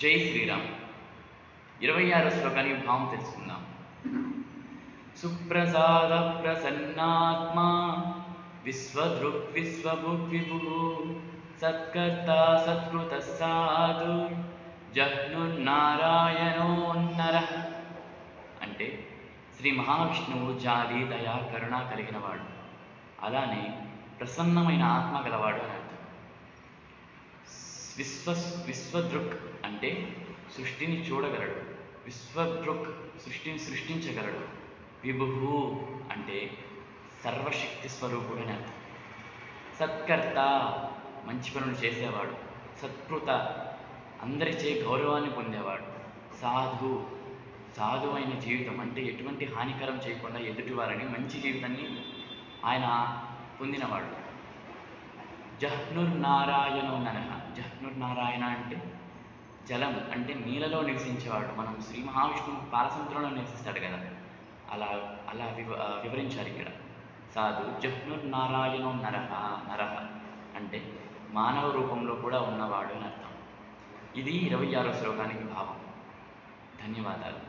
జై శ్రీరామ్. 26వ శ్లోకానికి భావం తెలుసుకుందాం. సుప్రసాద ప్రసన్నాత్మా విశ్వదృక్ విశ్వభుక్ విభుః సత్కర్త సత్కృత సాధు జహ్నుర్నారాయణోన్నరః. అంటే శ్రీ మహావిష్ణువు జాలి దయ కరుణ కలిగినవాడు, అలానే ప్రసన్నమైన ఆత్మ గలవాడు అని అర్థం. విశ్వదృక్ అంటే సృష్టిని చూడగలడు, విశ్వదృక్ సృష్టిని సృష్టించగలడు, విభుః అంటే సర్వశక్తి స్వరూపుడు అని అర్థం. సత్కర్త మంచి పనులు చేసేవాడు, సత్కృత అందరిచే గౌరవాన్ని పొందేవాడు, సాధువైన జీవితం అంటే ఎటువంటి హానికరం చేయకుండా ఎదుటి వారిని మంచి జీవితాన్ని ఆయన పొందినవాడు. జహ్నుర్నారాయణోన్నరః. జహ్నుర్నారాయణ అంటే జలం అంటే నీళ్ళలో నివసించేవాడు. మనం శ్రీ మహావిష్ణువు పాలసముద్రంలో నివసిస్తాడు కదా, అలా వివరించారు ఇక్కడ. సాధు జహ్నుర్నారాయణోన్నరః. నరః అంటే మానవ రూపంలో కూడా ఉన్నవాడు అని అర్థం. ఇది 26వ శ్లోకానికి భావం. ధన్యవాదాలు.